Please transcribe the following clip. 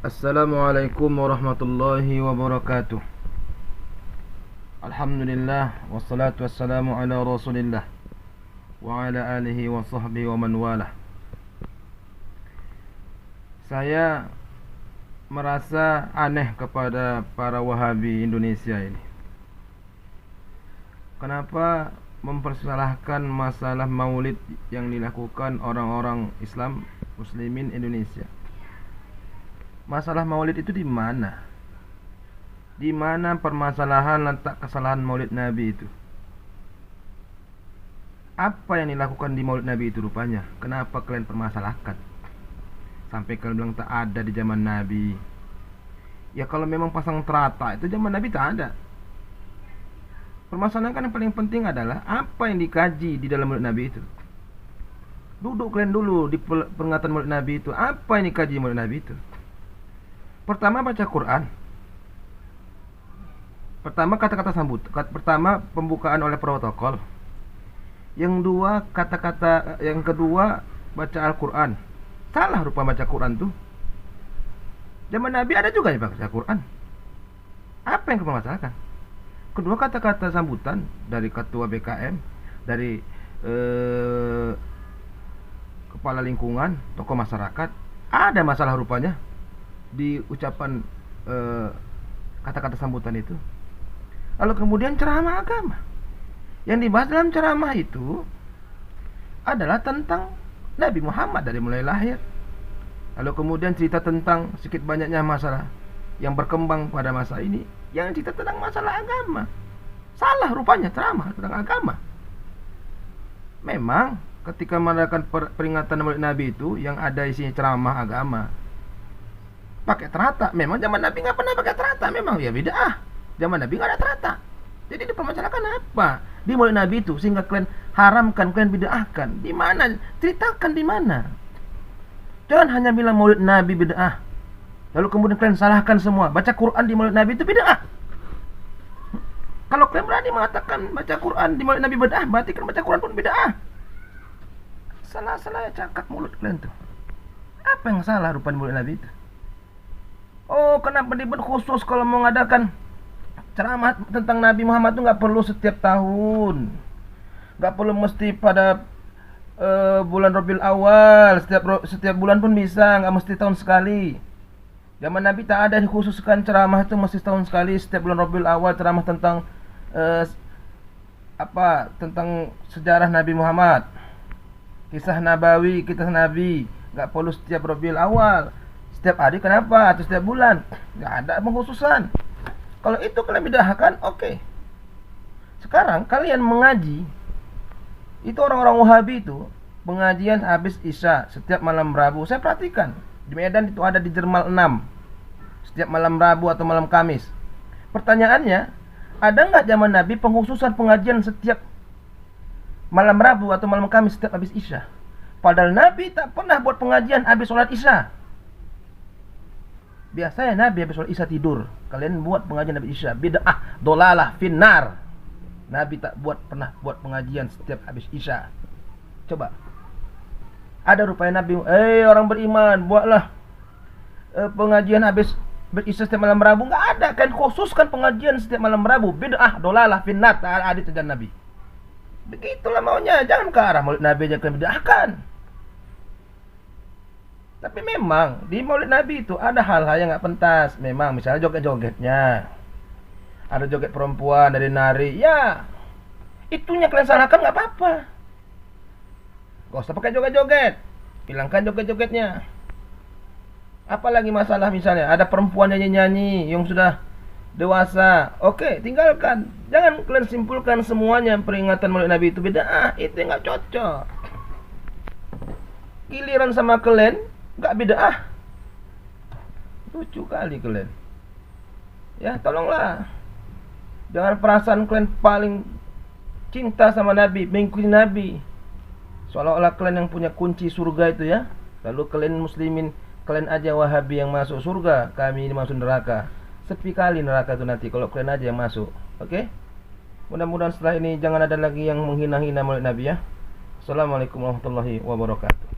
Assalamualaikum warahmatullahi wabarakatuh. Alhamdulillah wassalatu wassalamu ala Rasulillah wa ala alihi wa sahbihi wa man walah. Saya merasa aneh kepada para Wahabi Indonesia ini. Kenapa mempersalahkan masalah maulid yang dilakukan orang-orang Islam Muslimin Indonesia? Masalah maulid itu di mana? Di mana permasalahan letak kesalahan maulid Nabi itu? Apa yang dilakukan di maulid Nabi itu rupanya? Kenapa kalian permasalahkan? Sampai kalian bilang tak ada di zaman Nabi. Ya kalau memang pasang terata itu zaman Nabi tak ada. Permasalahan kan yang paling penting adalah apa yang dikaji di dalam maulid Nabi itu. Duduk kalian dulu di peringatan maulid Nabi itu. Apa yang dikaji maulid Nabi itu? Pertama baca Quran. Pertama kata-kata sambut. Pertama pembukaan oleh protokol. Yang kedua baca Al-Quran. Salah rupa baca Quran tuh. Zaman Nabi ada juga yang baca Quran. Apa yang dipermasalahkan? Kedua kata-kata sambutan dari ketua BKM, dari kepala lingkungan, tokoh masyarakat, ada masalah rupanya di ucapan kata-kata sambutan itu. Lalu kemudian ceramah agama. Yang dibahas dalam ceramah itu adalah tentang Nabi Muhammad dari mulai lahir. Lalu kemudian cerita tentang sedikit banyaknya masalah yang berkembang pada masa ini, yang cerita tentang masalah agama. Salah rupanya ceramah tentang agama. Memang ketika mengadakan peringatan Maulid Nabi itu yang ada isinya ceramah agama, pakai terata. Memang zaman Nabi nggak pernah pakai terata. Memang ya bid'ah. Zaman Nabi nggak ada terata. Jadi dipermasalahkan apa di Maulid Nabi itu sehingga kalian haramkan, kalian bid'ahkan? Di mana? Ceritakan di mana. Jangan hanya bilang Maulid Nabi bid'ah, lalu kemudian kalian salahkan semua. Baca Quran di Maulid Nabi itu bid'ah. Kalau kalian berani mengatakan baca Quran di Maulid Nabi bid'ah, berarti kan baca Quran pun bid'ah. Salah-salah cakap mulut kalian tuh. Apa yang salah rupanya di Maulid Nabi itu? Oh, kenapa dibuat khusus kalau mau mengadakan ceramah tentang Nabi Muhammad itu nggak perlu setiap tahun, nggak perlu mesti pada bulan Rabiul Awal, setiap bulan pun bisa, nggak mesti tahun sekali. Zaman Nabi tak ada dikhususkan ceramah itu mesti tahun sekali, setiap bulan Rabiul Awal ceramah tentang tentang sejarah Nabi Muhammad, kisah Nabawi, kisah Nabi. Nggak perlu setiap Rabiul Awal, setiap hari kenapa? Atau setiap bulan? Nggak ada pengkhususan. Kalau itu kalian bid'ahkan, oke. Sekarang kalian mengaji, itu orang-orang Wahabi itu pengajian habis Isya setiap malam Rabu. Saya perhatikan di Medan itu ada di Jermal 6 setiap malam Rabu atau malam Kamis. Pertanyaannya, ada nggak zaman Nabi pengkhususan pengajian setiap malam Rabu atau malam Kamis setiap habis Isya? Padahal Nabi tak pernah buat pengajian habis sholat Isya. Biasanya Nabi habis sholat Isya tidur. Kalian buat pengajian habis Isya, bid'ah, dolalah, finnar. Nabi tak pernah buat pengajian setiap habis Isya. Coba. Ada rupanya Nabi, orang beriman, buatlah pengajian habis Isya setiap malam Rabu. Nggak ada, kan khususkan pengajian setiap malam Rabu, bid'ah, dolalah, finnar. Tak ada itu dan Nabi. Begitulah maunya, jangan ke arah Maulid Nabi aja kalian bid'ahkan. Tapi memang di Maulid Nabi itu ada hal-hal yang nggak pentas. Memang misalnya joget-jogetnya, ada joget perempuan dari nari, ya itunya kalian salahkan nggak apa-apa. Gak usah pakai joget-joget, hilangkan joget-jogetnya. Apalagi masalah misalnya ada perempuan nyanyi-nyanyi yang sudah dewasa, oke, tinggalkan. Jangan kalian simpulkan semuanya peringatan Maulid Nabi itu bid'ah. Itu nggak cocok. Giliran sama kalian nggak bid'ah. Lucu kali kalian. Ya tolonglah. Jangan perasaan kalian paling cinta sama Nabi, mengikuti Nabi, seolah-olah kalian yang punya kunci surga itu ya. Lalu kalian muslimin, kalian aja Wahabi yang masuk surga, kami ini masuk neraka. Sepi kali neraka itu nanti kalau kalian aja yang masuk. Oke? Mudah-mudahan setelah ini jangan ada lagi yang menghina-hina Maulid Nabi ya. Assalamualaikum warahmatullahi wabarakatuh.